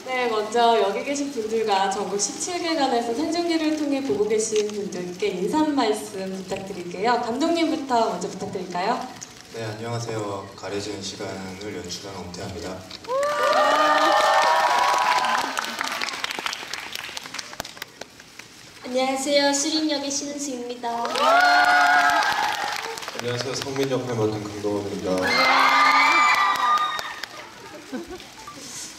네, 먼저 여기 계신 분들과 전국 17개관에서 생중계를 통해 보고 계신 분들께 인사 말씀 부탁드릴게요. 감독님부터 먼저 부탁드릴까요? 네, 안녕하세요. 가려진 시간을 연출한 엄태아입니다. 안녕하세요. 수린역의 신은수입니다. 안녕하세요. 성민 역할 맡은 강동원입니다.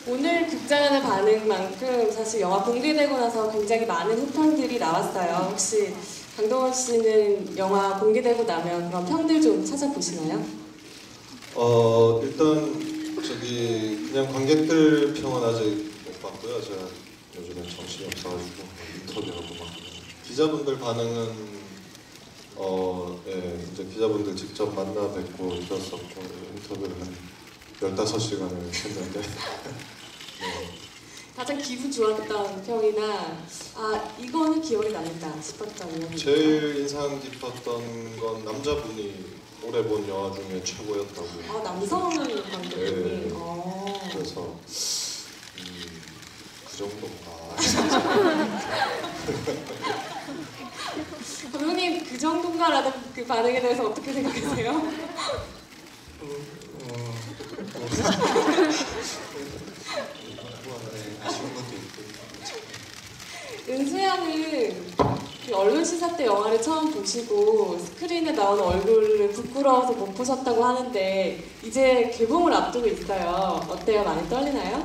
오늘 극장안의 반응만큼 사실 영화 공개되고 나서 굉장히 많은 호평들이 나왔어요. 혹시 강동원 씨는 영화 공개되고 나면 그런 평들 좀 찾아보시나요? 일단 그냥 관객들 평은 아직 못 봤고요. 제가 요즘에 정신이 없어가지고 인터뷰하고 막 기자분들 반응은 예, 이제 기자분들 직접 만나 뵙고 들었었고 인터뷰를 한 15시간을 했는데 네. 가장 기분 좋았던 평이나 이거는 기억이 남는다 싶었던 이야기. 제일 인상 깊었던 건 남자분이 올해 본 영화 중에 최고였다고. 남성 감독님이. 네. 그래서 그 정도인가. 감독님 그 정도인가라는 그 반응에 대해서 어떻게 생각하세요? 아쉬운 것도 있고. 은수양은 언론 시사 때 영화를 처음 보시고 스크린에 나오는 얼굴을 부끄러워서 못 보셨다고 하는데 이제 개봉을 앞두고 있어요. 어때요? 많이 떨리나요?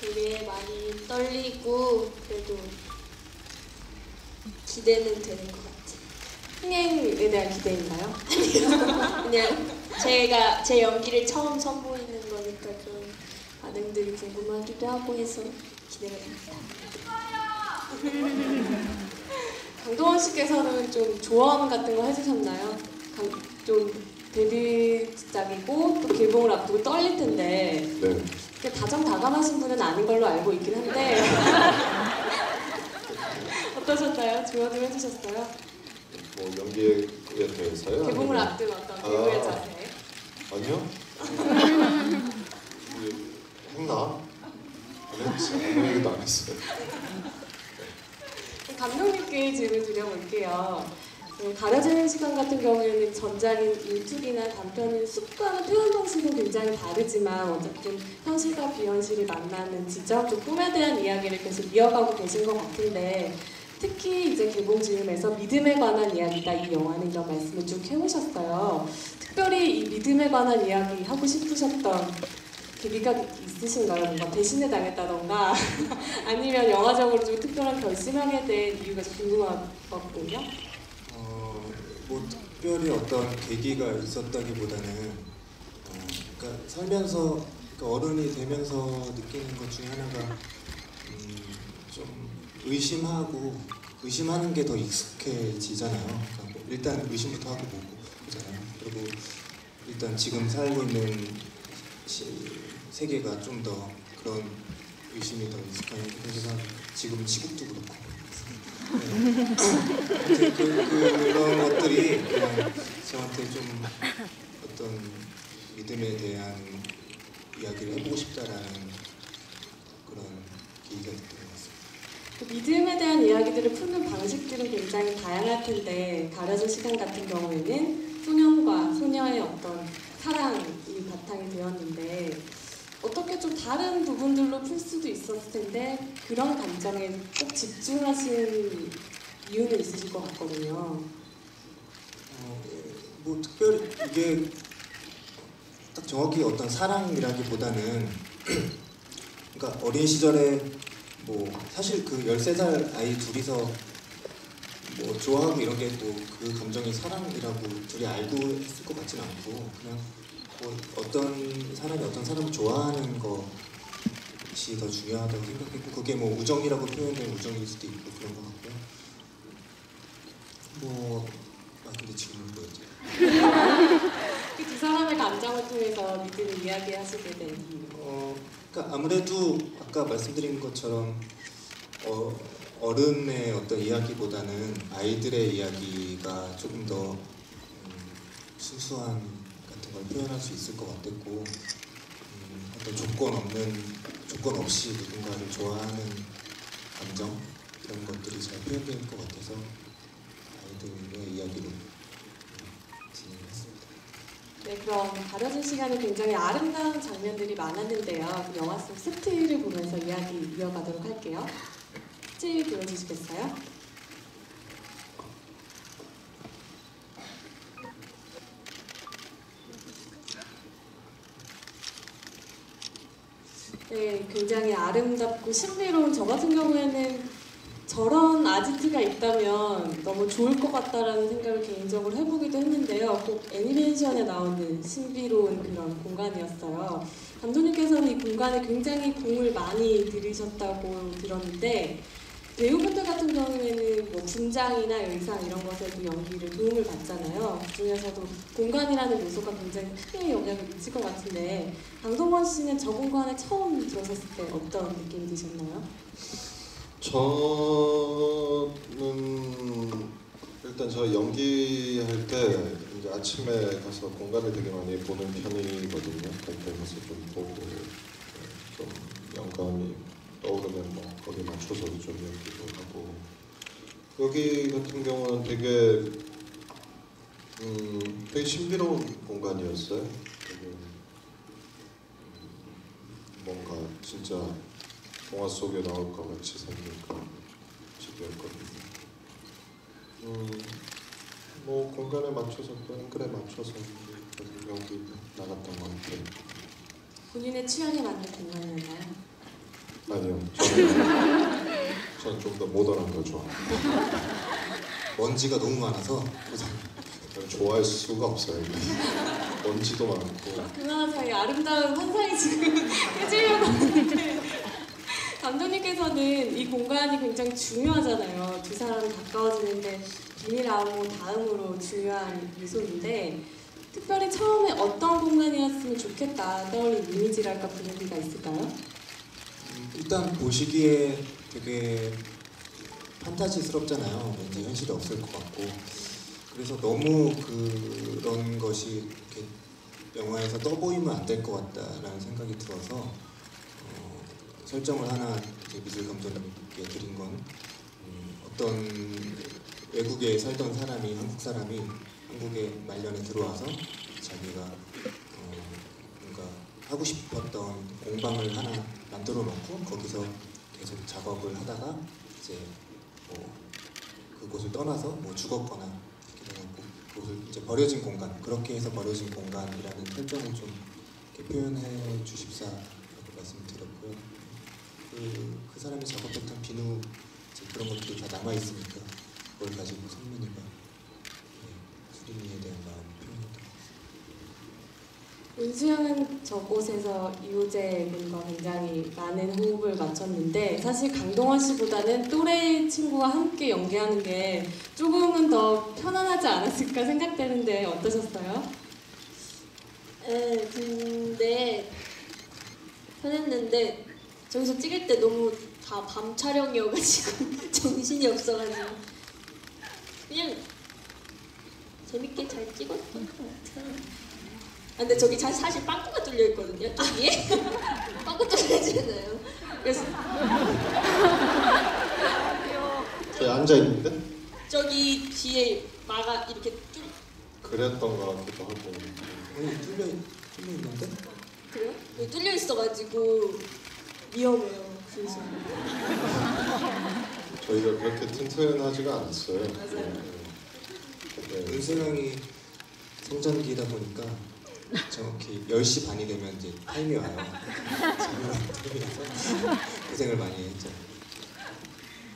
되게 많이 떨리고 그래도 기대는 되는 것 같아요. 흥행에 대한 기대인가요? 그냥 제가 제 연기를 처음 선보이는 거니까 그런 반응들이 궁금하기도 하고 해서 기대가 됩니다. 강동원 씨께서는 좀 조언 같은 거 해주셨나요? 좀 데뷔작이고 또 개봉을 앞두고 떨릴 텐데 네. 다정다감하신 분은 아닌 걸로 알고 있긴 한데 어떠셨나요? 조언 좀 해주셨어요? 뭐 연기에 대해서요? 개봉을 아니면... 앞둔 어떤 배우의 자세? 아니요. 했나? 안 했지. 아무 얘기도 안 했어요. 감독님께 질문 드려볼게요. 가려지는 시간 같은 경우에는 전작인 일투기나 단편인 숲과는 표현 방식은 굉장히 다르지만 어쨌든 현실과 비현실이 만나는 지점, 좀 꿈에 대한 이야기를 계속 이어가고 계신 것 같은데 특히 이제 개봉 즈음에서 믿음에 관한 이야기다 이 영화는 이런 말씀을 쭉 해오셨어요. 특별히 이 믿음에 관한 이야기 하고 싶으셨던 계기가 있으신가요? 뭔가 배신을 당했다던가 아니면 영화적으로 좀 특별한 결심하게 된 이유가 좀 궁금하거든요. 뭐 특별히 어떤 계기가 있었다기보다는 그러니까 살면서 그러니까 어른이 되면서 느끼는 것 중에 하나가 좀 의심하는 게 더 익숙해지잖아요. 그러니까 뭐 일단 의심부터 하고 보고 그러잖아요. 그리고 일단 지금 살고 있는 세계가 좀 더 그런 의심이 더 익숙하게 그래서 지금 시국도 그렇고 네. 그런 것들이 그냥 저한테 좀 어떤 믿음에 대한 이야기를 해보고 싶다라는 그런 계기가 됐던 것 같습니다. 그 믿음에 대한 이야기들을 푸는 방식들은 굉장히 다양할 텐데 가려진 시간 같은 경우에는 소년과 소녀의 어떤 사랑이 바탕이 되었는데 어떻게 좀 다른 부분들로 풀 수도 있었을 텐데 그런 감정에 꼭 집중하신 이유는 있으실 것 같거든요. 뭐 특별히 이게 딱 정확히 어떤 사랑이라기보다는 그러니까 어린 시절에 뭐 사실 그 13살 아이 둘이서 뭐 좋아하고 이런 게 또 그 감정이 사랑이라고 둘이 알고 했을 것 같지는 않고 그냥 뭐 어떤 사람이 어떤 사람을 좋아하는 것이 더 중요하다고 생각했고 그게 뭐 우정이라고 표현된 우정일 수도 있고 그런 것 같고요. 근데 질문이 뭐였지? 그 두 사람의 감정을 통해서 믿음을 이야기하시게 된 이유. 그러니까 아무래도 아까 말씀드린 것처럼 어른의 어떤 이야기보다는 아이들의 이야기가 조금 더 순수한 같은 걸 표현할 수 있을 것 같았고 어떤 조건 없이 누군가를 좋아하는 감정 이런 것들이 잘 표현될 것 같아서 아이들의 이야기로 진행했습니다. 네, 그럼 가려진 시간에 굉장히 아름다운 장면들이 많았는데요. 그 영화 속 스틸을 보면서 이야기 이어가도록 할게요. 스틸 보여주시겠어요? 네, 굉장히 아름답고 신비로운 저 같은 경우에는 저런 아지트가 있다면 너무 좋을 것 같다라는 생각을 개인적으로 해보기도 했는데요. 꼭 애니메이션에 나오는 신비로운 그런 공간이었어요. 감독님께서는 이 공간에 굉장히 공을 많이 들이셨다고 들었는데 배우분들 같은 경우에는 뭐 분장이나 의상 이런 것에도 연기를 도움을 받잖아요. 그중에서도 공간이라는 요소가 굉장히 크게 영향을 미칠 것 같은데 강동원 씨는 저 공간에 처음 들어섰을 때 어떤 느낌이 드셨나요? 저는 일단 저 연기할 때 이제 아침에 가서 공간을 되게 많이 보는 편이거든요. 그때 가서 좀 보고 좀 영감이 떠오르면 뭐 거기에 맞춰서 좀 연기도 하고 여기 같은 경우는 되게 신비로운 공간이었어요. 되게 뭔가 진짜 동화 속에 나올 것 같이 생긴 그런 집이었거든요. 뭐 공간에 맞춰서 그 앵글에 맞춰서 연기 나갔던 것 같아요. 본인의 취향에 맞는 공간이었나요? 아니요, 저는 좀 더 모던한 거 좋아해요. 먼지가 너무 많아서 저는 좋아할 수가 없어요. 먼지도 많고. 그나저나 아름다운 환상이 지금 깨지려고 하는데 감독님께서는 이 공간이 굉장히 중요하잖아요. 두 사람이 가까워지는데 비밀 안무 다음으로 중요한 요소인데 특별히 처음에 어떤 공간이었으면 좋겠다 떠올린 이미지랄까 분위기가 있을까요? 일단 보시기에 되게 판타지스럽잖아요. 왠지 현실이 없을 것 같고 그래서 너무 그런 것이 이렇게 영화에서 떠보이면 안 될 것 같다라는 생각이 들어서 설정을 하나 이제 미술 감독님께 드린 건 어떤 외국에 살던 사람이 한국 사람이 한국에 말년에 들어와서 자기가 뭔가 하고 싶었던 공방을 하나 만들어 놓고 거기서 계속 작업을 하다가 이제 뭐 그곳을 떠나서 뭐 죽었거나 이렇게 해갖고 그곳을 이제 버려진 공간 그렇게 해서 버려진 공간이라는 설정을 좀 이렇게 표현해 주십사라고 말씀드렸고요. 그 사람이 작업했던 비누 그런 것들이 다 남아 있으니까 그걸 가지고 성민이가 수림이에 대한 마음을 표현했던 것 같습니다. 은수영은 저곳에서 이호재 군과 굉장히 많은 호흡을 맞췄는데 사실 강동원 씨보다는 또래 친구와 함께 연기하는 게 조금은 더 편안하지 않았을까 생각되는데 어떠셨어요? 근데 편했는데 저기서 찍을 때 너무 다 밤 촬영이어가지고 정신이 없어가지고 그냥 재밌게 잘 찍었던 것 같아요. 근데 저기 사실 빵꾸가 뚫려 있거든요. 저기에 빵꾸 뚫려있잖아요. 그래서 저기 앉아 있는데 저기 뒤에 마가 이렇게 그랬던 것 같기도 하고. 뚫려 있는데? 그래요? 여기 뚫려 있어가지고 위험해요. 그래서 저희가 그렇게 튼튼하지가 않았어요. 맞아요. 네. 은수영이 성전기다 보니까 정확히 10시 반이 되면 이제 타임이 와요. 타임이라서 고생을 많이 했죠.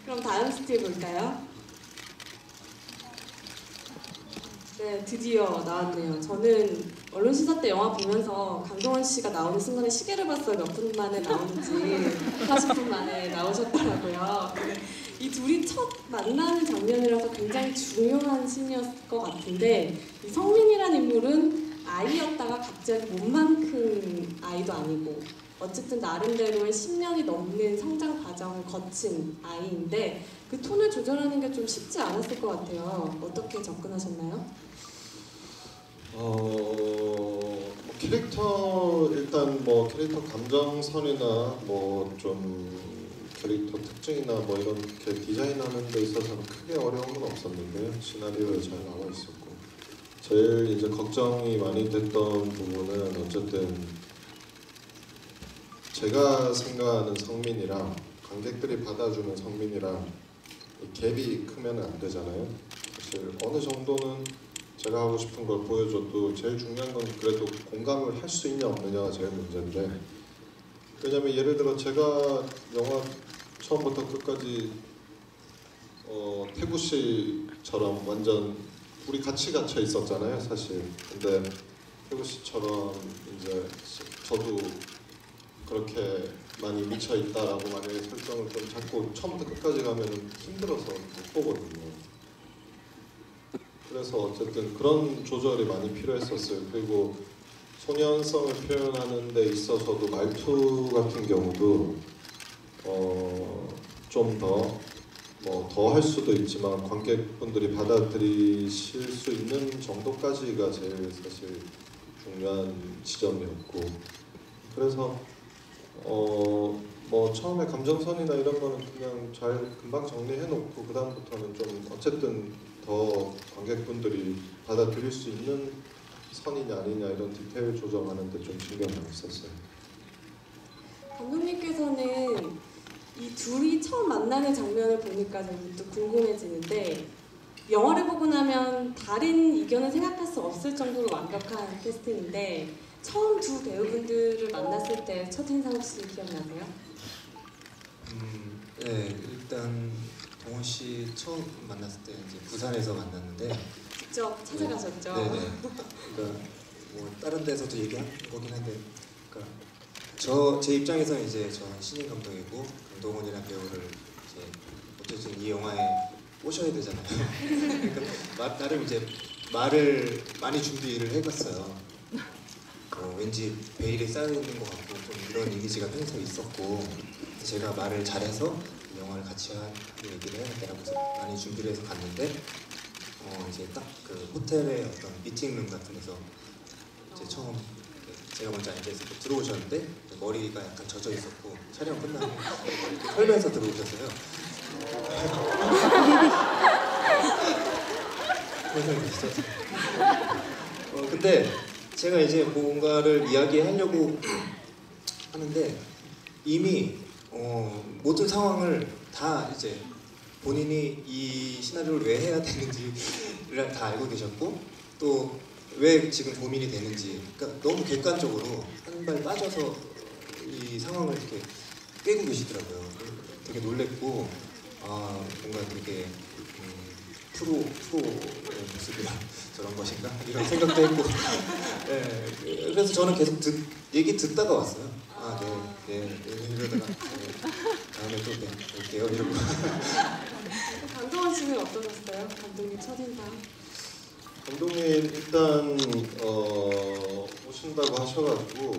그럼 다음 스틸 볼까요? 네, 드디어 나왔네요. 저는 언론 시사 때 영화 보면서 강동원 씨가 나오는 순간에 시계를 봤어요. 몇 분 만에 나오는지 40분 만에 나오셨더라고요. 근데 이 둘이 첫 만나는 장면이라서 굉장히 중요한 씬이었을 것 같은데 이 성민이라는 인물은 아이였다가 갑자기 몸만큼 아이도 아니고 어쨌든 나름대로의 10년이 넘는 성장 과정을 거친 아이인데 그 톤을 조절하는 게 좀 쉽지 않았을 것 같아요. 어떻게 접근하셨나요? 캐릭터 일단 뭐 캐릭터 감정선이나 뭐 좀 캐릭터 특징이나 뭐 이렇게 디자인하는 데 있어서는 크게 어려움은 없었는데요. 시나리오에 잘 나와 있었고 제일 이제 걱정이 많이 됐던 부분은 어쨌든 제가 생각하는 성민이랑 관객들이 받아주는 성민이랑 이 갭이 크면 안 되잖아요. 사실 어느 정도는 제가 하고 싶은 걸 보여줘도 제일 중요한 건 그래도 공감을 할 수 있냐 없느냐가 제일 문제인데 왜냐면 예를 들어 제가 영화 처음부터 끝까지 태구 씨처럼 완전 우리 같이 갇혀 있었잖아요 사실. 근데 태구 씨처럼 이제 저도 그렇게 많이 미쳐 있다라고 만약에 설정을 좀 자꾸 처음부터 끝까지 가면 힘들어서 못 보거든요. 그래서 어쨌든 그런 조절이 많이 필요했었어요. 그리고 소년성을 표현하는 데 있어서도 말투 같은 경우도 좀 더 할 수도 있지만 관객분들이 받아들이실 수 있는 정도까지가 제일 사실 중요한 지점이었고 그래서 뭐 처음에 감정선이나 이런 거는 그냥 잘 금방 정리해놓고 그 다음부터는 좀 어쨌든 더 관객분들이 받아들일 수 있는 선이냐 아니냐 이런 디테일 조정하는데 좀 신경 많이 썼어요. 감독님께서는 이 둘이 처음 만나는 장면을 보니까 저도 궁금해지는데 영화를 보고 나면 다른 이견을 생각할 수 없을 정도로 완벽한 캐스팅인데 처음 두 배우분들을 만났을 때 첫인상 혹시 기억나세요? 네, 일단 동원 씨 처음 만났을 때 이제 부산에서 만났는데 직접 찾아가셨죠? 네네. 그러니까 뭐 다른 데서도 얘기한 거긴 한데, 그러니까 제 입장에서는 이제 저는 신인 감독이고 강동원이라는 배우를 이제 어쨌든 이 영화에 꼬셔야 되잖아요. 그러니까 나름 이제 말을 많이 준비를 해봤어요. 왠지 베일에 쌓여 있는 것 같고 좀 이런 이미지가 평소에 있었고 제가 말을 잘해서 이 영화를 같이 얘기를 해야겠다라고 해서 많이 준비를 해서 갔는데 이제 딱 그 호텔의 어떤 미팅룸 같은 데서 이제 처음 제가 먼저 앉아있을 때 들어오셨는데 머리가 약간 젖어 있었고 촬영 끝나고 털면서 들어오셨어요. 근데 제가 이제 뭔가를 이야기하려고 하는데 이미 모든 상황을 다 이제 본인이 이 시나리오를 왜 해야 되는지를 다 알고 계셨고 또 왜 지금 고민이 되는지 그러니까 너무 객관적으로 한 발 빠져서 이 상황을 이렇게 깨고 계시더라고요. 되게 놀랬고 뭔가 되게 프로의 모습이라 저런 것인가 이런 생각도 했고 네, 그래서 저는 계속 얘기 듣다가 왔어요. 네 이러다가 다음에 또 뵐게요 이러고. 강동원 씨는 어떠셨어요? 감독님 첫인상? 감독님 일단 오신다고 하셔가지고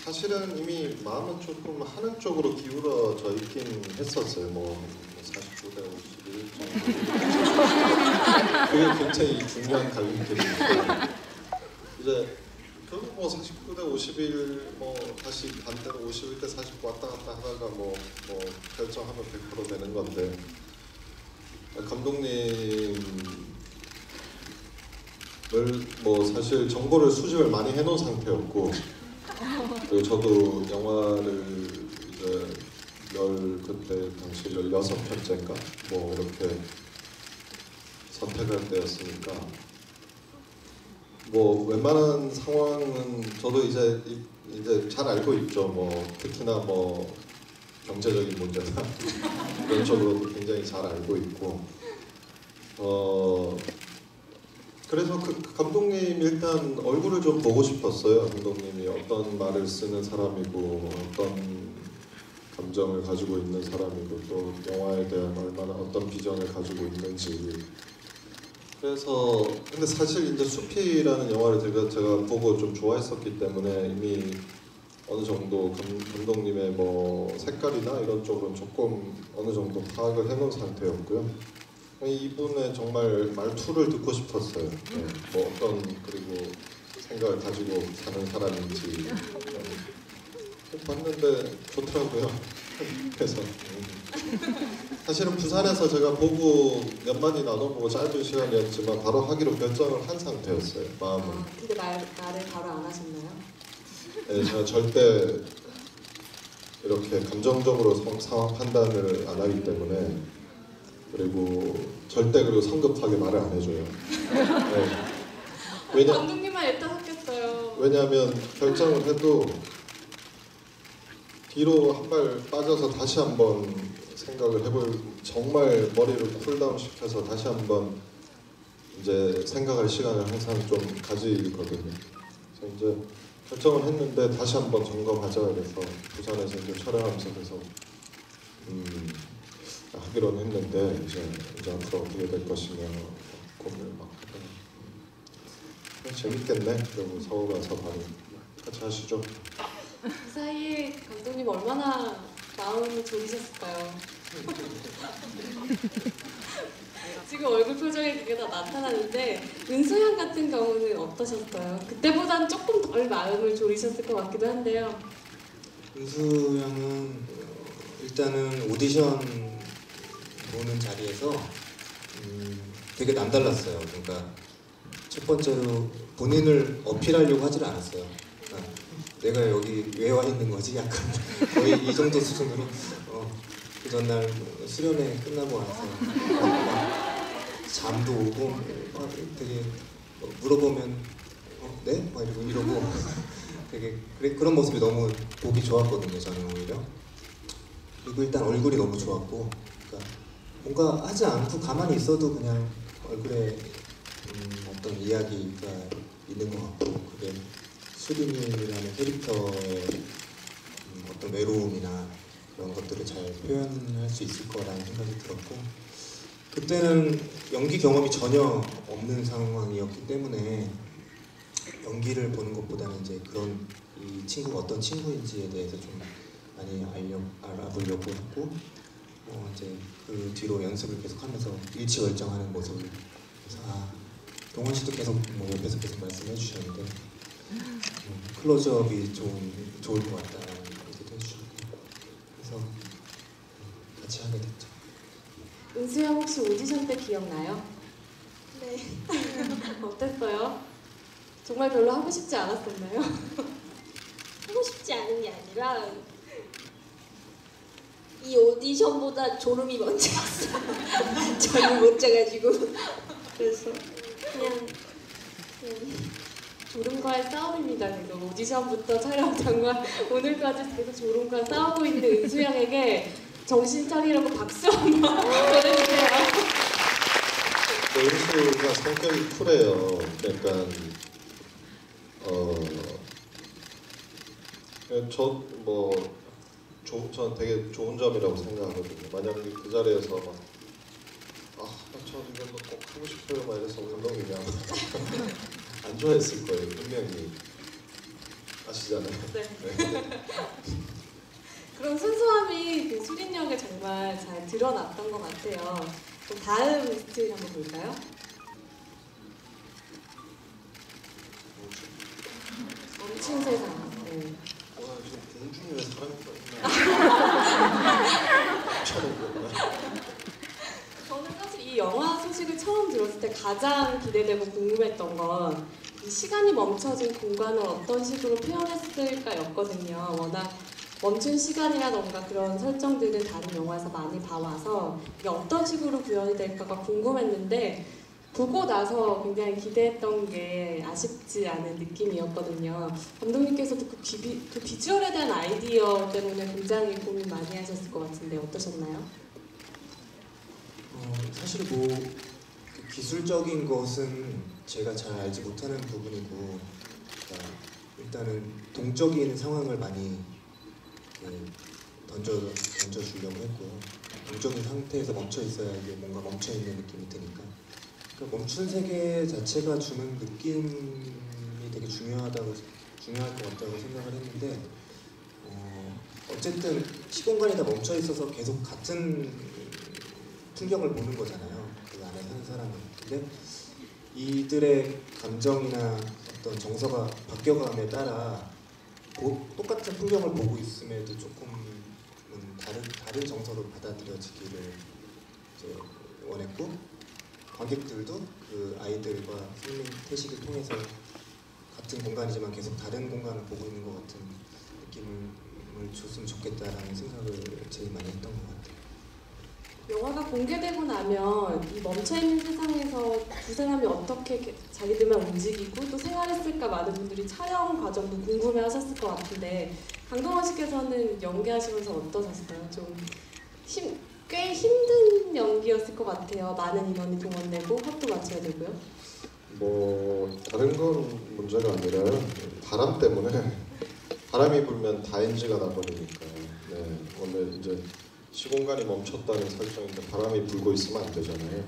사실은 이미 마음은 조금 하는 쪽으로 기울어져 있긴 했었어요. 뭐 49대 51 정도. 그게 굉장히 중요한 갈림길인데 이제 결국 뭐 49대 51 뭐 다시 반대로 51대 49 왔다 갔다 하다가 뭐 결정하면 100% 되는 건데 감독님 뭐 사실 정보를 수집을 많이 해놓은 상태였고 그리고 저도 영화를 이제 그때 당시 16편째인가 뭐 이렇게 선택할 때였으니까 뭐 웬만한 상황은 저도 이제 잘 알고 있죠. 뭐 특히나 뭐 경제적인 문제나 이런 쪽으로도 굉장히 잘 알고 있고 그래서 그 감독님 일단 얼굴을 좀 보고 싶었어요. 감독님이 어떤 말을 쓰는 사람이고 어떤 감정을 가지고 있는 사람이고 또 영화에 대한 얼마나 어떤 비전을 가지고 있는지. 그래서 근데 사실 이제 숲이라는 영화를 제가 보고 좀 좋아했었기 때문에 이미 어느 정도 감독님의 뭐 색깔이나 이런 쪽은 조금 어느 정도 파악을 해놓은 상태였고요. 이분의 정말 말투를 듣고 싶었어요. 네, 뭐 그리고 생각을 가지고 사는 사람인지 봤는데 좋더라고요. 그래서 사실은 부산에서 제가 보고 몇 마디 나눠보고 짧은 시간이었지만 바로 하기로 결정을 한 상태였어요. 마음은. 근데 말을 바로 안 하셨나요? 네, 제가 절대 이렇게 감정적으로 상황 판단을 안 하기 때문에 그리고 절대 그리고 성급하게 말을 안 해줘요. 네. 감독님만 일단 섞였어요. 왜냐하면 결정을 해도 뒤로 한 발 빠져서 다시 한번 생각을 해볼 정말 머리를 쿨다운 시켜서 다시 한번 이제 생각할 시간을 항상 좀 가지거든요. 그래서 이제 결정을 했는데 다시 한번 점검하자 그래서 부산에서 이제 촬영하면서 그래서 하기로는 했는데 이제 앞으로 어떻게 될 것이냐 고민을 막 하다가 재밌겠네. 그리고 서울 와서 바로 같이 하시죠. 그 사이에 감독님 얼마나 마음이 졸이셨을까요? 지금 얼굴 표정에 그게 다 나타나는데 은수양 같은 경우는 어떠셨어요? 그때보단 조금 덜 마음을 졸이셨을 것 같기도 한데요. 은수 양은 일단은 오디션 보는 자리에서 되게 남달랐어요. 그러니까 첫 번째로 본인을 어필하려고 하질 않았어요. 그러니까 내가 여기 왜 와 있는 거지? 약간 거의 이 정도 수준으로 그 전날 수련회 끝나고 와서 잠도 오고 되게 물어보면 네? 막 이러고 되게 그런 모습이 너무 보기 좋았거든요. 저는 오히려. 그리고 일단 얼굴이 너무 좋았고 그러니까 뭔가 하지 않고 가만히 있어도 그냥 얼굴에 어떤 이야기가 있는 것 같고 그게 수린이라는 캐릭터의 어떤 외로움이나 그런 것들을 잘 표현할 수 있을 거라는 생각이 들었고 그때는 연기 경험이 전혀 없는 상황이었기 때문에 연기를 보는 것보다는 이제 그런 이 친구가 어떤 친구인지에 대해서 좀 많이 알아보려고 했고 이제 그 뒤로 연습을 계속하면서 일치월장하는 모습을 그래서 동원 씨도 계속 뭐 옆에서 계속 말씀해 주셨는데 클로즈업이 좋을 것 같다라는 얘기도 해주셨고 그래서 같이 하게 됐죠. 은수양 혹시 오디션 때 기억나요? 네. 어땠어요? 정말 별로 하고 싶지 않았었나요? 하고 싶지 않은 게 아니라 이 오디션보다 졸음이 먼저 왔어요. 잠을 못 자가지고 그래서 그냥 졸음과의 싸움입니다. 지금 오디션부터 촬영장과 오늘까지 계속 졸음과 싸우고 있는 은수양에게 정신 차리라고 박수 한번 보내주세요. 은수가 성격이 쿨해요. 그러니까 저는 되게 좋은 점이라고 생각하거든요. 만약에 그 자리에서 막 저 이거 꼭 하고 싶어요 막 이래서 감독님이 안 좋아했을 거예요. 분명히 아시잖아요. 네. 네. 그런 순수함이 그 수린 역에 정말 잘 드러났던 것 같아요. 그럼 다음 스틸 한번 볼까요? 멈춘 세상. 네. 지금 공중에 사람이 저는 사실 이 영화 소식을 처음 들었을 때 가장 기대되고 궁금했던 건 이 시간이 멈춰진 공간을 어떤 식으로 표현했을까였거든요. 워낙 멈춘 시간이라던가 그런 설정들을 다른 영화에서 많이 봐와서 이게 어떤 식으로 구현이 될까가 궁금했는데 보고 나서 굉장히 기대했던 게 아쉽지 않은 느낌이었거든요. 감독님께서도 그 비주얼에 대한 아이디어 때문에 굉장히 고민 많이 하셨을 것 같은데 어떠셨나요? 사실 그 기술적인 것은 제가 잘 알지 못하는 부분이고 그러니까 일단은 동적인 상황을 많이 던져주려고 했고요. 동적인 상태에서 멈춰 있어야 이게 뭔가 멈춰 있는 느낌이 드니까 그러니까 멈춘 세계 자체가 주는 느낌이 되게 중요할 것 같다고 생각을 했는데 어쨌든 시공간이 다 멈춰 있어서 계속 같은 풍경을 보는 거잖아요. 그 안에 사는 사람은. 근데 이들의 감정이나 어떤 정서가 바뀌어감에 따라 똑같은 풍경을 보고 있음에도 조금은 다른 정서로 받아들여지기를 이제 원했고, 관객들도 그 아이들과 승민, 태식을 통해서 같은 공간이지만 계속 다른 공간을 보고 있는 것 같은 느낌을 줬으면 좋겠다라는 생각을 제일 많이 했던 것 같아요. 영화가 공개되고 나면 이 멈춰있는 세상에서 두 사람이 어떻게 자기들만 움직이고 또 생활했을까 많은 분들이 촬영 과정도 궁금해하셨을 것 같은데 강동원 씨께서는 연기하시면서 어떠셨어요? 좀 꽤 힘든 연기였을 것 같아요. 많은 인원이 동원되고 합도 맞춰야 되고요. 뭐 다른 건 문제가 아니라 바람 때문에 바람이 불면 다 NG가 나버리니까. 네, 원래 이제 시공간이 멈췄다는 설정인데 바람이 불고 있으면 안 되잖아요.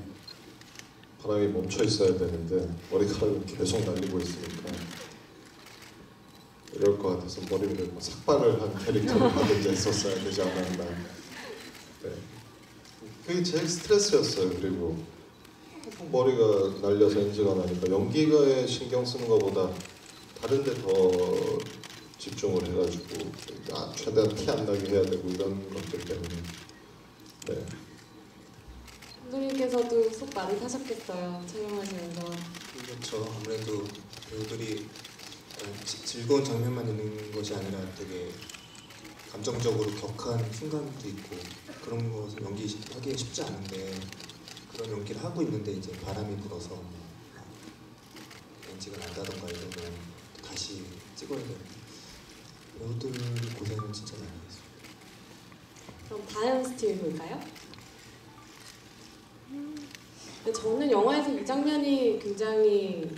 바람이 멈춰 있어야 되는데 머리카락이 계속 날리고 있으니까 이럴 것 같아서 머리를 삭발을 한 캐릭터를 하든지 했었어야 되지 않았나. 네. 그게 제일 스트레스였어요. 그리고 머리가 날려서 NG가 나니까 연기가에 신경 쓰는 것보다 다른 데 더 집중을 해가지고 최대한 티 안 나게 해야 되고 이런 것들 때문에. 네. 감독님께서도 속 많이 타셨겠어요. 촬영하시면서. 그렇죠. 아무래도 배우들이 즐거운 장면만 있는 것이 아니라 되게 감정적으로 격한 순간도 있고 그런 것을 연기하기 쉽지 않은데 그런 연기를 하고 있는데 이제 바람이 불어서 NG가 난다던가 이러면 다시 찍어야 되는데 배우들 고생은 진짜 많이 했어요. 그럼 다음 스틸 볼까요? 저는 영화에서 이 장면이 굉장히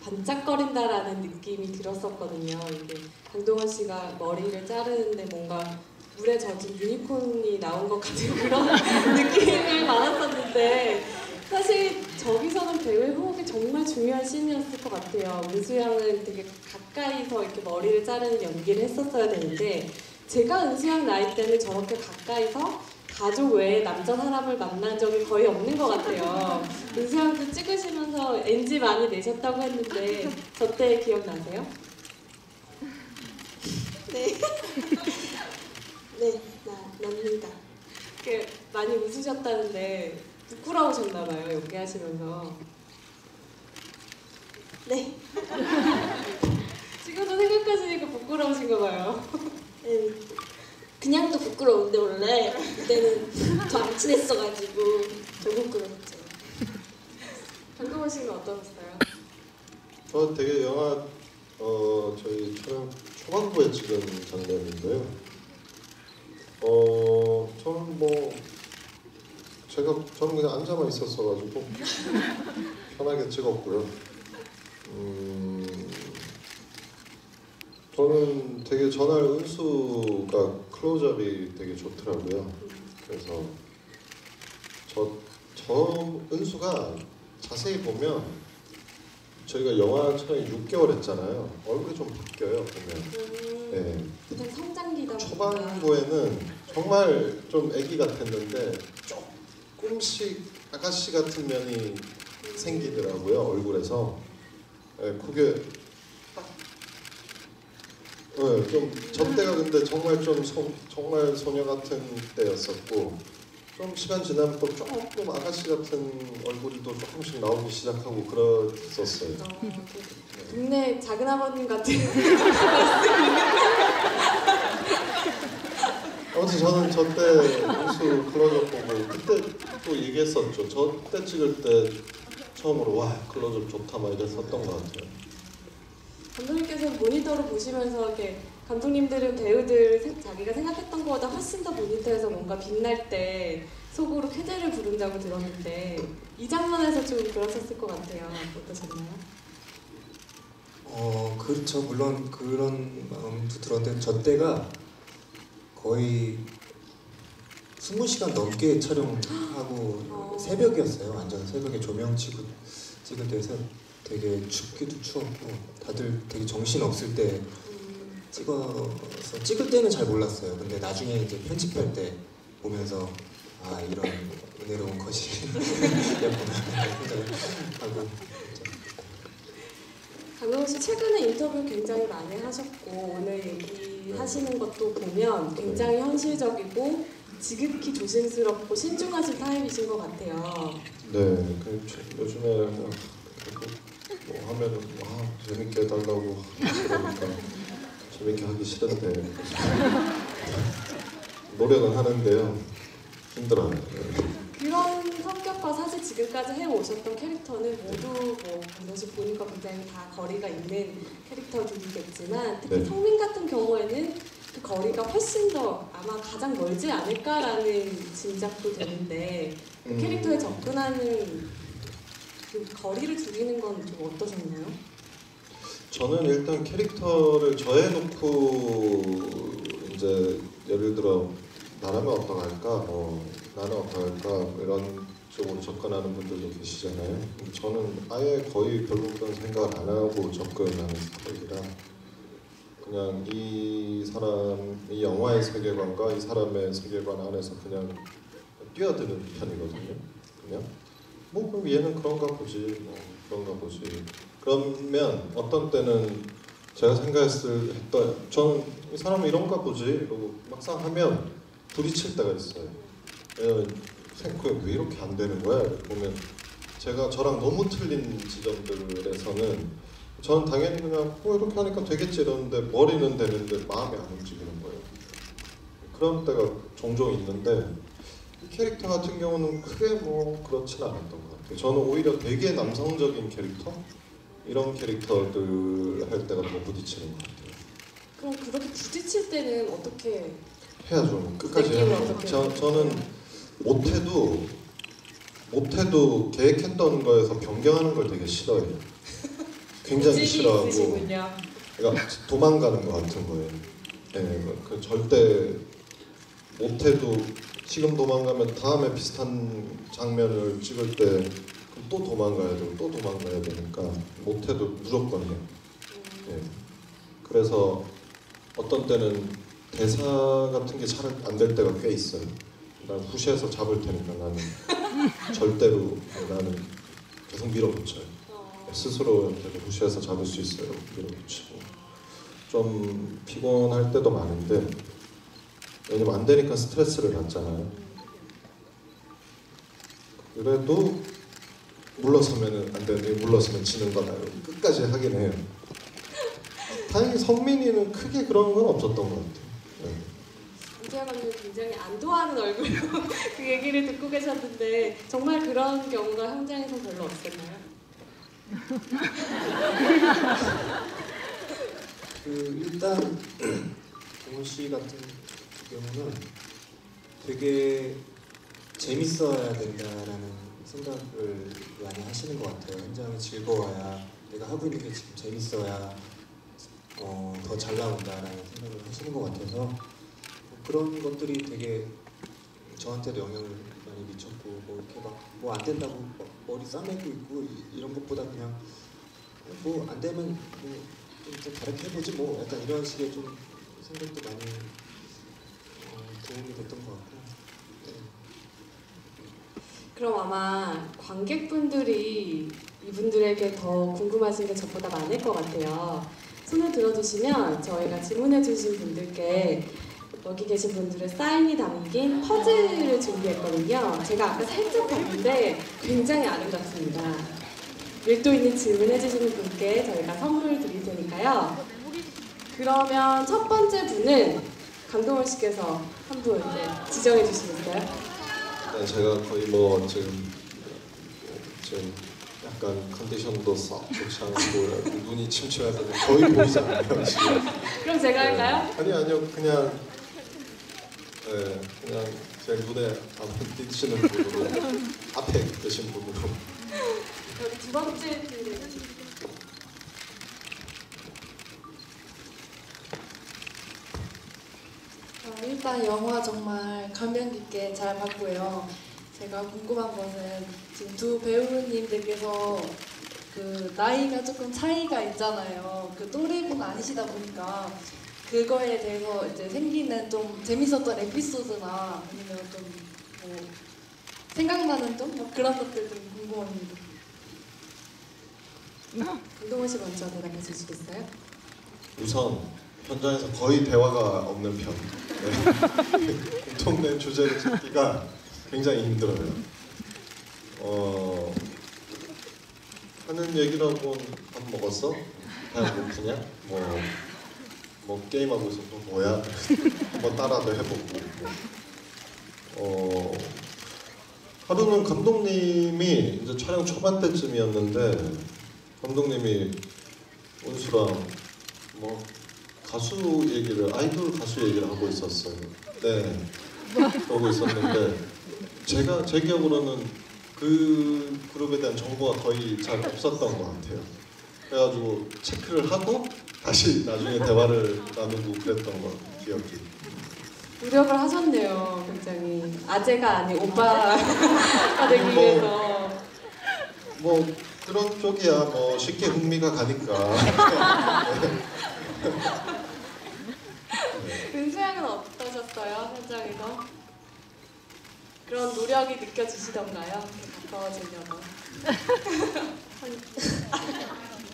반짝거린다라는 느낌이 들었었거든요. 이게 강동원 씨가 머리를 자르는데 뭔가 물에 젖은 유니콘이 나온 것 같은 그런 느낌을 받았었는데 사실 저기서는 배우의 호흡이 정말 중요한 씬이었을 것 같아요. 은수 양은 되게 가까이서 이렇게 머리를 자르는 연기를 했었어야 되는데 제가 은수 양 나이 때는 저렇게 가까이서 가족 외에 남자 사람을 만난 적이 거의 없는 것 같아요. 은수 양도 찍으시면서 NG 많이 내셨다고 했는데 저 때 기억나세요? 네. 네, 납니다. 많이 웃으셨다는데 부끄러우셨나봐요, 연기하시면서. 네. 지금도 생각하시니까 부끄러우신가 봐요. 그냥도 부끄러운데 원래 그때는 더 안 친했어가지고 더 부끄럽죠. 강동원 씨는 어떠셨어요? 되게 영화 저희 촬영 초반부에 찍은 장면인데요. 저는 저는 그냥 앉아만 있었어가지고 편하게 찍었고요. 저는 되게 전날 은수가 클로즈업이 되게 좋더라고요. 그래서 저 은수가 자세히 보면 저희가 영화 촬영 6개월 했잖아요. 얼굴이 좀 바뀌어요 보면. 네. 그냥 성장기다 보니까. 초반부에는 정말 좀 애기 같았는데 조금씩 아가씨 같은 면이 생기더라고요 얼굴에서. 네, 그게 좀 저 때가 근데 정말 좀 정말 소녀 같은 때였었고 좀 시간 지나면 조금 아가씨 같은 얼굴이 또 조금씩 나오기 시작하고 그랬었어요. 동네 작은 아버님 같은. 아무튼 저는 저 때 은수 클로즈업 보고 그때 또 얘기했었죠. 저 때 찍을 때 처음으로 와 클로즈업 좋다 막 이랬었던 것 같아요. 감독님께서 모니터로 보시면서 이렇게 감독님들은 배우들 자기가 생각했던 것보다 훨씬 더 모니터에서 뭔가 빛날 때 속으로 쾌재를 부른다고 들었는데 이 장면에서 좀 그러셨을 것 같아요. 어떠셨나요? 그렇죠. 물론 그런 마음도 들었는데 저 때가 거의 20시간 넘게 촬영하고 새벽이었어요. 완전 새벽에 조명 치고 찍을 때서 되게 춥기도 추웠고 다들 되게 정신 없을 때 찍어서 찍을 때는 잘 몰랐어요. 근데 나중에 이제 편집할 때 보면서 아 이런 은혜로운 컷이 예쁘나 생각을 하고. 강동원 씨 최근에 인터뷰 굉장히 많이 하셨고 오늘 얘기하시는 것도 보면 굉장히 현실적이고 지극히 조심스럽고 신중하신 타입이신 것 같아요. 네, 요즘에 그냥 뭐 하면은 재밌게 해달라고 그러니까 재밌게 하기 싫은데 노력은 하는데요. 힘들어요. 그런 성격과 사실 지금까지 해오셨던 캐릭터는 모두 뭐 강동원 씨 본인과 굉장히 다 거리가 있는 캐릭터들이겠지만 특히 네. 성민 같은 경우에는 그 거리가 훨씬 더 아마 가장 멀지 않을까라는 짐작도 되는데 그 캐릭터에 접근하는 그 거리를 줄이는 건 좀 어떠셨나요? 저는 일단 캐릭터를 저해놓고 이제 예를 들어 나라면 어떡할까, 나는 어떡할까 이런 쪽으로 접근하는 분들도 계시잖아요. 저는 아예 거의 별로 그런 생각을 안 하고 접근하는 스타일이라 그냥 이 영화의 세계관과 이 사람의 세계관 안에서 그냥 뛰어드는 편이거든요. 그냥 뭐 그럼 얘는 그런가 보지, 뭐 그런가 보지. 그러면 어떤 때는 제가 했던 저는 이 사람은 이런가 보지 이러고 막상 하면 부딪힐 때가 있어요. 왜냐면 왜 이렇게 안 되는 거야? 보면 제가 저랑 너무 틀린 지점들에서는 저는 당연히 그냥 이렇게 하니까 되겠지 이러는데 머리는 되는데 마음이 안 움직이는 거예요. 그런 때가 종종 있는데 이 캐릭터 같은 경우는 크게 뭐 그렇진 않았던 것 같아요. 저는 오히려 되게 남성적인 캐릭터? 이런 캐릭터들 할 때가 더 부딪히는 것 같아요. 그럼 그렇게 부딪힐 때는 어떻게 해야죠. 끝까지 느낌을 해야죠. 어떻게 저는 못해도 계획했던 거에서 변경하는 걸 되게 싫어해요. 굉장히 고집이 싫어하고 있으시군요. 그러니까 도망가는 것 같은 거예요. 네, 그 절대 못해도 지금 도망가면 다음에 비슷한 장면을 찍을 때 또 도망가야 되고 또 도망가야 되니까 못해도 무조건 해요. 네. 그래서 어떤 때는 대사 같은 게 잘 안 될 때가 꽤 있어요. 난 후시해서 잡을 테니까 나는 절대로 나는 계속 밀어붙여요. 스스로한테도 후시해서 잡을 수 있어요. 밀어붙이고 좀 피곤할 때도 많은데 왜냐면 안 되니까 스트레스를 받잖아요. 그래도 물러서면은 안 되는데 물러서면 지는 거나요. 끝까지 하긴 해요. 다행히 성민이는 크게 그런 건 없었던 것 같아요. 네. 이태원 감독님 굉장히 안도하는 얼굴로 그 얘기를 듣고 계셨는데 정말 그런 경우가 현장에서 별로 없었나요? 일단 동훈 씨 같은 경우는 되게 재밌어야 된다라는 생각을 많이 하시는 것 같아요. 현장이 즐거워야 내가 하고 있는 게 지금 재밌어야 더 잘 나온다라는 생각을 하시는 것 같아서 그런 것들이 되게 저한테도 영향을 많이 미쳤고 뭐 이렇게 막 뭐 안 된다고 막 머리 싸매고 있고 이런 것보다 그냥 뭐 안 되면 좀 다르게 해보지 뭐 약간 이런 식의 좀 생각도 많이 도움이 됐던 것 같고. 그럼 아마 관객분들이 이분들에게 더 궁금하신 게 저보다 많을 것 같아요. 손을 들어주시면 저희가 질문해주신 분들께 여기 계신 분들의 사인이 담긴 퍼즐을 준비했거든요. 제가 아까 살짝 봤는데 굉장히 아름답습니다. 밀도 있는 질문해주시는 분께 저희가 선물 드릴 테니까요. 그러면 첫 번째 분은 강동원 씨께서 한 분 지정해 주시겠어요? 제가 거의 뭐 지금 약간 컨디션도 썩 좋지 않고 눈이 침침해서 거의 보이지 않아요 지금. 그럼 제가 할까요? 아니요 그냥 그냥 제 눈에 한번 띄시는 분으로 앞에 계신 분으로. 여기 두 번째 분은 일단 영화 정말 감명 깊게 잘 봤고요. 제가 궁금한 것은 지금 두 배우님들께서 그 나이가 조금 차이가 있잖아요. 그 또래분 아니시다 보니까 그거에 대해서 이제 생기는 좀 재밌었던 에피소드나 아니면 좀 뭐 생각나는 좀 뭐 그런 것들 좀 궁금합니다. 강동원 씨 먼저 대답해 주시겠어요? 우선 현장에서 거의 대화가 없는 편. 네. 공통된 주제를 찾기가 굉장히 힘들어요. 하는 얘기라고 밥 먹었어? 다 고프냐? 뭐 게임하고 있어 또 뭐야? 한번 따라도 해보고. 하루는 감독님이 이제 촬영 초반 때쯤이었는데 감독님이 은수랑 뭐 가수 얘기를 아이돌 가수 얘기를 하고 있었어요. 네, 그러고 있었는데 제 기억으로는 그 그룹에 대한 정보가 거의 잘 없었던 것 같아요. 그래가지고 체크를 하고 다시 나중에 대화를 나누고 그랬던 것 기억이. 노력을 하셨네요. 굉장히 아재가 아닌 오빠가 되기 위해서. 뭐 그런 쪽이야. 뭐 쉽게 흥미가 가니까. 은수 양은 어떠셨어요? 현장에서? 그런 노력이 느껴지시던가요? 가까워지려고.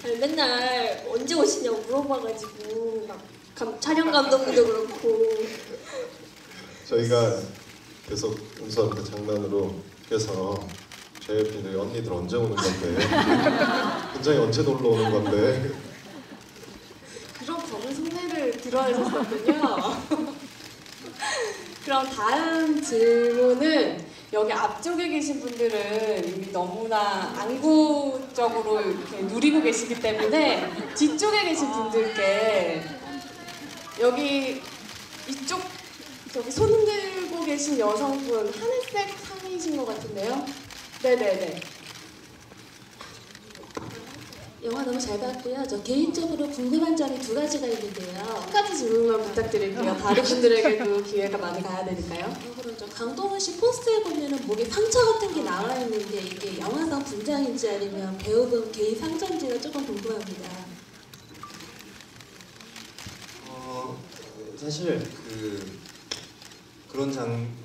아니, 맨날 언제 오시냐고 물어봐가지고 막 촬영 감독님도 그렇고 저희가 계속 은수한테 장난으로 그래서 JYP들 언니들 언제 오는 건데 굉장히 언제 놀러 오는 건데 그런 검은 속내를 드러내셨었군요. 그럼 다음 질문은 여기 앞쪽에 계신 분들은 이미 너무나 안구적으로 이렇게 누리고 계시기 때문에 뒤쪽에 계신 분들께 여기 이쪽 저기 손 흔들고 계신 여성분 하늘색 상의이신 것 같은데요? 네네네. 영화 너무 잘 봤고요. 저 개인적으로 궁금한 점이 두 가지가 있는데요. 한 가지 질문만 부탁드릴게요. 다른 분들에게도 기회가 많이 가야 되니까요. 그럼 저 강동원 씨 포스터에 보면은 목에 상처 같은 게 나와 있는데 이게 영화상 분장인지 아니면 배우분 개인 상처인지가 조금 궁금합니다. 사실 그런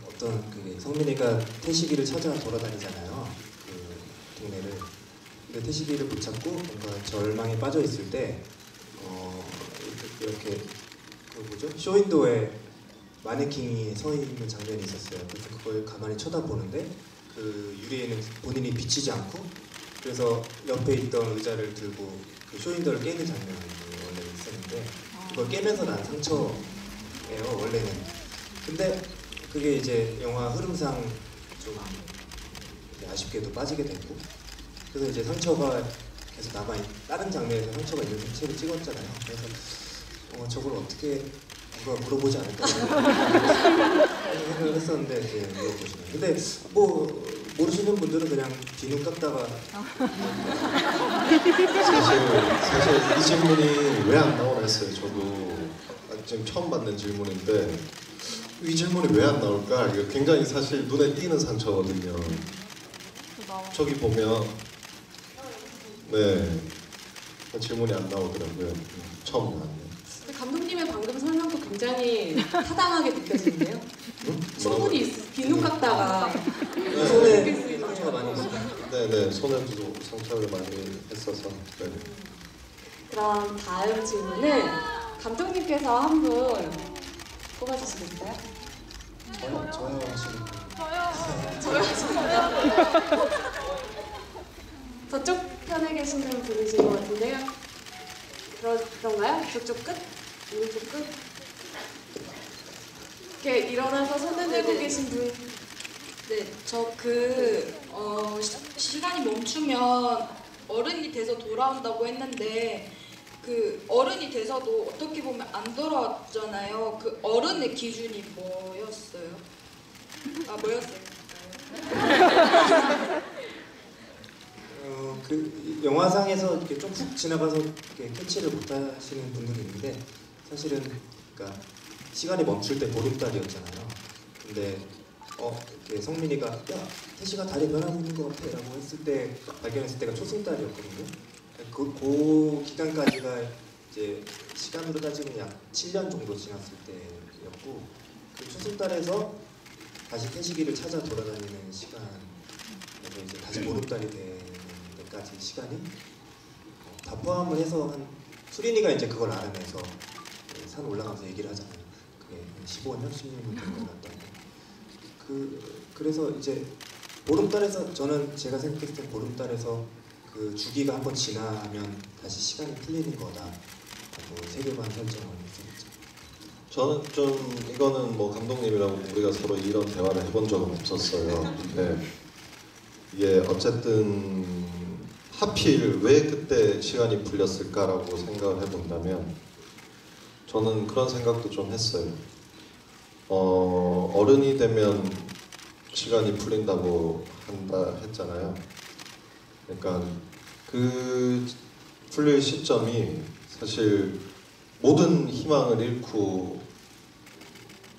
어떤 그 성민이가 태식이를 찾아 돌아다니잖아요. 그 동네를. 근데 태식이를 못 찾고 뭔가 절망에 빠져 있을 때 이렇게 그 뭐죠? 쇼윈도에 마네킹이 서 있는 장면이 있었어요. 그래서 그걸 가만히 쳐다보는데 그 유리에는 본인이 비치지 않고 그래서 옆에 있던 의자를 들고 그 쇼윈도를 깨는 장면이 원래 있었는데 그걸 깨면서 난 상처예요 원래는. 근데 그게 이제 영화 흐름상 좀 아쉽게도 빠지게 됐고 그래서 이제 상처가 계속 다른 장면에서 상처가 있는 채로 찍었잖아요. 그래서 저걸 어떻게 누가 물어보지 않을까 생각을 했었는데 이제 물어보시네요. 근데 뭐 모르시는 분들은 그냥 비누 깎다가 사실 이 질문이 왜 안 나오나 했어요. 저도 지금 처음 받는 질문인데 이 질문이 왜 안 나올까? 이거 굉장히 사실 눈에 띄는 상처거든요. 저기 보면 네 질문이 안 나오더라고요. 처음 나왔네요. 근데 감독님의 방금 설명도 굉장히 타당하게 느껴지는데요? 응? 충분히 비누 깎다가 손에 느낄 수 있는 상처가 많이 있어요. 네네 손에도 상처를 많이 했어서 네. 그럼 다음 질문은 감독님께서 한 분 뽑아주시겠어요? 저요 하시는 저쪽 편에 계시는 분이신 것 같은데요? 그런가요? 저쪽 끝? 오른쪽 끝? 이렇게 일어나서 손을 들고 네네. 계신 분. 네, 시간이 멈추면 어른이 돼서 돌아온다고 했는데 그 어른이 돼서도 어떻게 보면 안 돌아왔잖아요. 그 어른의 기준이 뭐였어요? 뭐였을까요? 그 영화상에서 이렇게 좀 훅 지나가서 이렇게 캐치를 못하시는 분들이 있는데 사실은 그러니까 시간이 멈출 때 보름달이었잖아요. 근데 이렇게 성민이가 야 태시가 다리 변하고 있는 것 같아라고 했을 때 발견했을 때가 초승달이었거든요. 그 기간까지가 이제 시간으로 따지면 약 7년 정도 지났을 때였고 그 초승달에서 다시 태식이를 찾아 돌아다니는 시간, 이제 다시 보름달이 되는 데까지 시간이 다 포함을 해서 한 수린이가 이제 그걸 알아내서 산 올라가서 얘기를 하잖아요. 그게 한 15년, 16년 된 것 같다고. 그래서 이제 보름달에서 저는 제가 생각했을 때 보름달에서 그 주기가 한번 지나면 다시 시간이 풀리는 거다라고 세계관 설정을 했었죠. 저는 좀 이거는 뭐 감독님이랑 우리가 서로 이런 대화를 해본 적은 없었어요. 근데 이게 어쨌든 하필 왜 그때 시간이 풀렸을까라고 생각을 해본다면 저는 그런 생각도 좀 했어요. 어른이 되면 시간이 풀린다고 한다 했잖아요. 그러니까 그 풀릴 시점이 사실 모든 희망을 잃고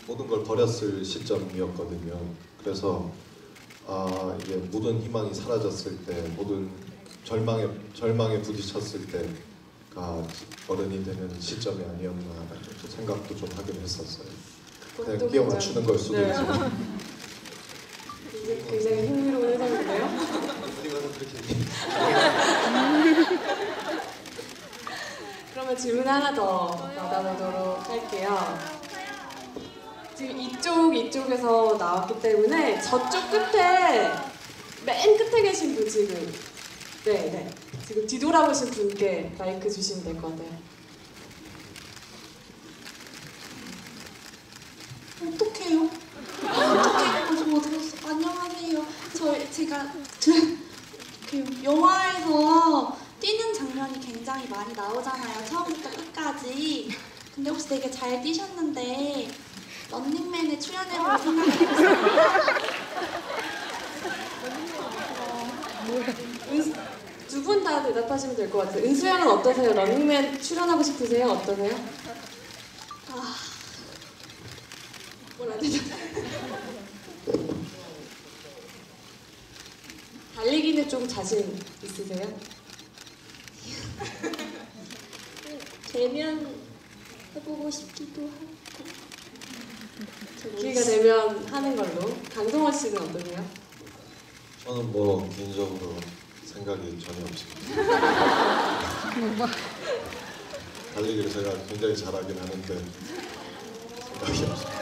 모든 걸 버렸을 시점이었거든요. 그래서 이게 모든 희망이 사라졌을 때, 모든 절망에 부딪혔을 때가 어른이 되는 시점이 아니었나라는 생각도 좀 하긴 했었어요. 그냥 끼워 맞추는 걸 수도 네. 있지만. 이게 굉장히 흥미로운 해석인데요. 어디 가서 그렇게 얘기해. 그러면 질문 하나 더 받아보도록 할게요. 지금 이쪽에서 나왔기 때문에 저쪽 끝에 맨 끝에 계신 분 지금 네 지금 뒤돌아보신 분께 마이크 주시면 될 것 같아요. 어떡해요? 어떡해? 저 못 들었어. 안녕하세요. 제가 그 영화에서 뛰는 장면이 굉장히 많이 나오잖아요. 처음부터 끝까지. 근데 혹시 되게 잘 뛰셨는데 런닝맨에 출연해볼 생각이 있어요. 두 분 다 대답하시면 될 것 같아요. 은수양은 어떠세요? 런닝맨 출연하고 싶으세요? 어떠세요? 뭘 안 되죠? 달리기는 좀 자신 있으세요? 되면 해보고 싶기도 하고. 기회가 되면 하는 걸로. 강동원 씨는 어떠세요? 저는 뭐 개인적으로 생각이 전혀 없습니다. 달리기를 제가 굉장히 잘하긴 하는데 생각이 없습니다.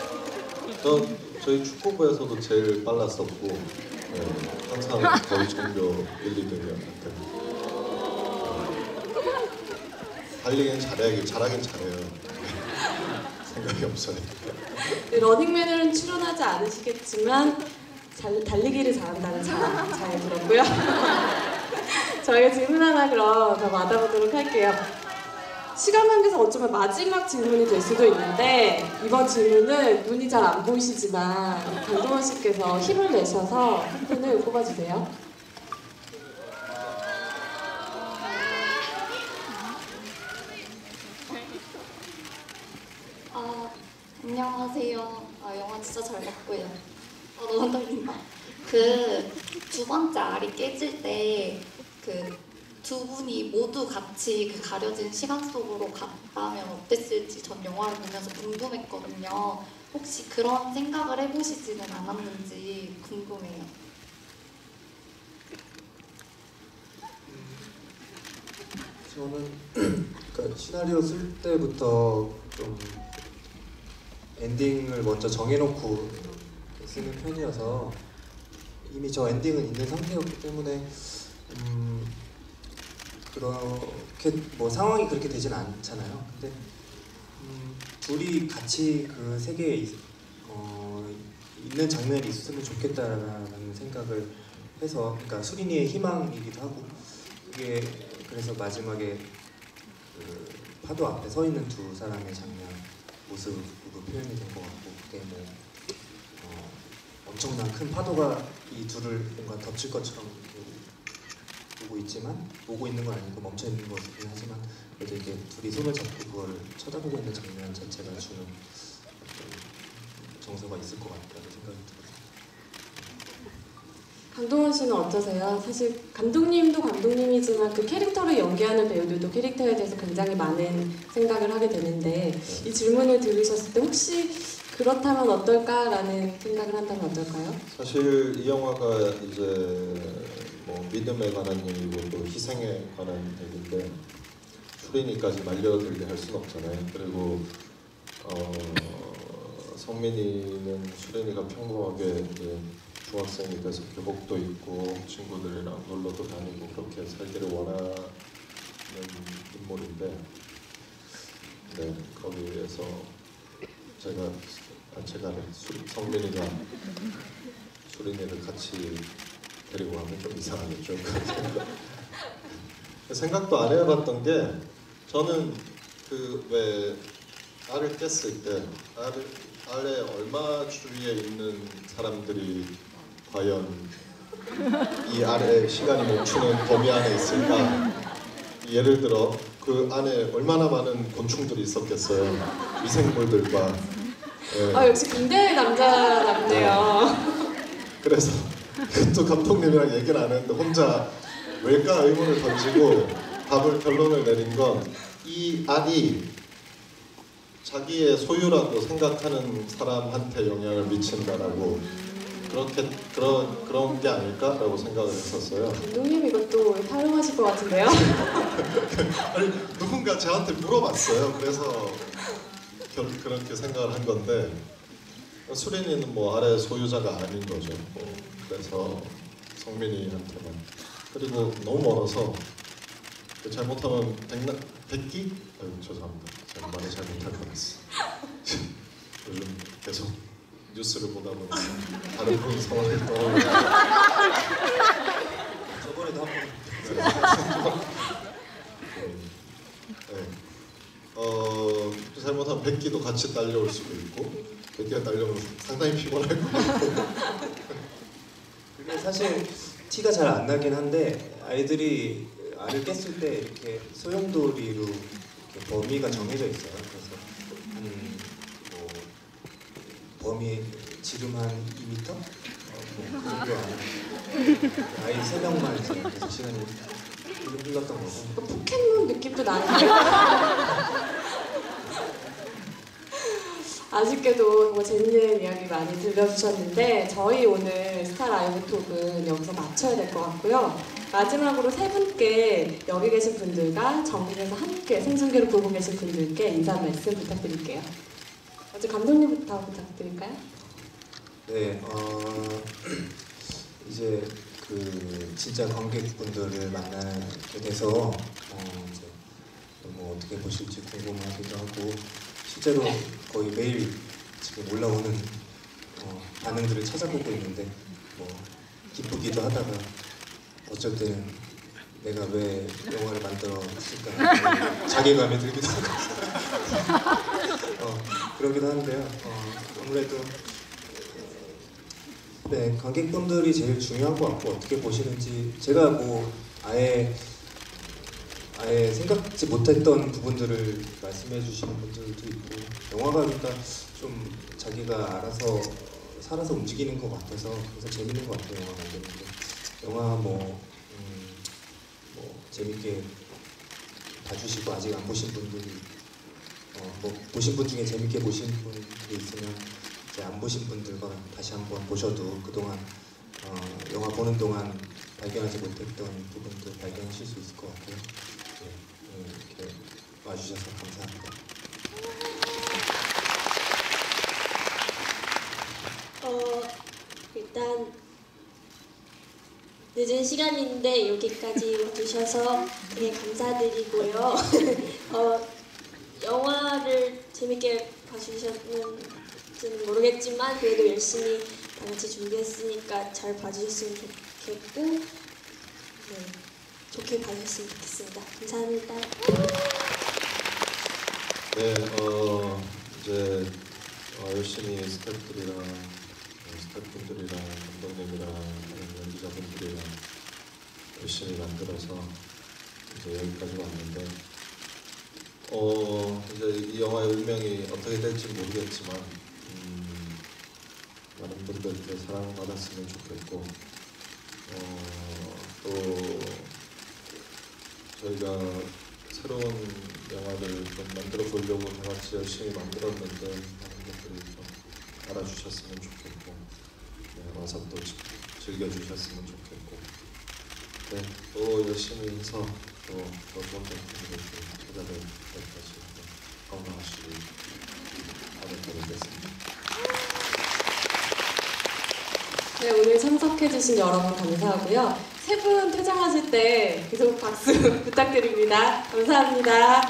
저희 축구부에서도 제일 빨랐었고 항상 거의 전교 1, 2등이었는데 달리기는 잘하긴 잘해요. 생각이 없어요. 러닝맨은 출연하지 않으시겠지만 달리기를 잘한다는 잘 들었고요. 저희가 질문 하나 그럼 더 받아보도록 할게요. 시간 관계상 어쩌면 마지막 질문이 될 수도 있는데 이번 질문은 눈이 잘 안 보이시지만 강동원 씨께서 힘을 내셔서 한 분을 뽑아주세요. 안녕하세요. 영화 진짜 잘 봤고요. 너무 떨린다. 그 두 번째 알이 깨질 때 그 두 분이 모두 같이 그 가려진 시간 속으로 갔다면 어땠을지 전 영화를 보면서 궁금했거든요. 혹시 그런 생각을 해보시지는 않았는지 궁금해요. 저는 그러니까 시나리오 쓸 때부터 좀 엔딩을 먼저 정해놓고 쓰는 편이어서 이미 저 엔딩은 있는 상태였기 때문에 그렇게 뭐 상황이 그렇게 되진 않잖아요. 근데 둘이 같이 그 세계에 있는 장면이 있으면 좋겠다라는 생각을 해서, 그러니까 수린이의 희망이기도 하고, 그게 그래서 마지막에 그 파도 앞에 서 있는 두 사람의 장면 모습으로 표현이 된 것 같고, 그게 뭐 엄청난 큰 파도가 이 둘을 뭔가 덮칠 것처럼 보고 있는 건 아니고 멈춰 있는 거긴 하지만 그래도 이렇게 둘이 손을 잡고 그걸 쳐다보고 있는 장면 자체가 주는 정서가 있을 것 같다는 생각이 들어요. 강동원 씨는 어떠세요? 사실 감독님도 감독님이지만 그 캐릭터를 연기하는 배우들도 캐릭터에 대해서 굉장히 많은 생각을 하게 되는데 이 질문을 들으셨을 때 혹시 그렇다면 어떨까라는 생각을 한다면 어떨까요? 사실 이 영화가 이제 뭐 믿음에 관한 얘기고 또 희생에 관한 얘기인데 수린이까지 말려들게 할 수는 없잖아요. 그리고 성민이는 수린이가 평범하게 이제 중학생이 돼서 교복도 입고 친구들이랑 놀러도 다니고 그렇게 살기를 원하는 인물인데, 네, 거기에서 성민이가 수린이를 같이 데리고 가면 좀 이상하겠죠. 생각도 안 해봤던 게, 저는 그 왜 알을 깼을 때 알에 얼마 주위에 있는 사람들이 과연 이 알의 시간이 멈추는 범위 안에 있을까? 예를 들어 그 안에 얼마나 많은 곤충들이 있었겠어요. 미생물들과. 예. 역시 군대의 남자답네요. 그래서 또 감독님이랑 얘기는 안 했는데 혼자 왜일까 의문을 던지고 결론을 내린 건, 이 알이 자기의 소유라고 생각하는 사람한테 영향을 미친다라고, 그런 게 아닐까라고 생각을 했었어요. 감독님 이것도 활용하실 것 같은데요? 아니, 누군가 저한테 물어봤어요. 그래서 그렇게 생각을 한 건데, 수린이는 뭐 알의 소유자가 아닌 거죠. 그래서 성민이한테만. 그리고 너무 멀어서 잘못하면 백기? 아유, 죄송합니다. 제가 말을 잘못할 뻔했어. 요즘 계속 뉴스를 보다 보니 다른 분 성을 떠올려. 저번에도 한번 네. 잘못하면 백기도 같이 딸려올 수도 있고, 백기가 딸려오면 상당히 피곤할 것 같고. 그게 사실 티가 잘 안 나긴 한데, 아이들이 알을 깼을 때 이렇게 소용돌이로 이렇게 범위가 정해져 있어요. 그래서 뭐 범위 지름 한 2m? 뭐 그 정도 안에 아이 3명만 이제 그래서 시간이 흘렀던 거고. 포켓몬 느낌도 나는데. 아쉽게도 뭐 재밌는 이야기 많이 들려주셨는데, 저희 오늘 스타 라이브 톡은 여기서 마쳐야 될 것 같고요. 마지막으로 세 분께, 여기 계신 분들과 정민에서 함께 생중계를 보고 계신 분들께 인사 말씀 부탁드릴게요. 먼저 감독님부터 부탁드릴까요? 네, 이제 그 진짜 관객분들을 만나게 돼서 이제 뭐 어떻게 보실지 궁금하기도 하고, 실제로 거의 매일 지금 올라오는 반응들을 찾아보고 있는데, 뭐 기쁘기도 하다가 어쩔 때는 내가 왜 영화를 만들었을까 자괴감이 들기도 하고 그러기도 하는데요. 아무래도 네, 관객분들이 제일 중요한 것 같고, 어떻게 보시는지 제가 뭐 아예 생각지 못했던 부분들을 말씀해 주시는 분들도 있고, 영화가 그러니까 좀 자기가 알아서 살아서 움직이는 것 같아서 그래서 재밌는 것 같아요. 영화 만드는 게. 영화 뭐 재밌게 봐주시고, 아직 안 보신 분들이 뭐 보신 분 중에 재밌게 보신 분들이 있으면 이제 안 보신 분들과 다시 한번 보셔도 그동안 영화 보는 동안 발견하지 못했던 부분들 발견하실 수 있을 것 같아요. 네, 이렇게 와주셔서 감사합니다. 일단 늦은 시간인데 여기까지 와주셔서 되게 감사드리고요. 영화를 재밌게 봐주셨는지는 모르겠지만 그래도 열심히 다 같이 준비했으니까 잘 봐주셨으면 좋겠고, 네, 좋게 봐주셨으면 좋겠습니다. 감사합니다. 네, 이제 열심히 스태프분들이랑 감독님이랑 연기자분들이랑 열심히 만들어서 이제 여기까지 왔는데, 이제 이 영화의 운명이 어떻게 될지 모르겠지만 많은 분들께 사랑받았으면 좋겠고, 또 저희가 새로운 영화를 좀 만들어 보려고 다 같이 열심히 만들었는데 많은 분들이 좀 알아주셨으면 좋겠고, 네, 와서 또 즐겨주셨으면 좋겠고, 네, 또 열심히 해서 더 좋은 작품으로 찾아뵐 때까지 건강하시길 바라겠습니다. 네, 오늘 참석해주신 여러분 감사하고요. 세 분 퇴장하실 때 계속 박수 부탁드립니다. 감사합니다.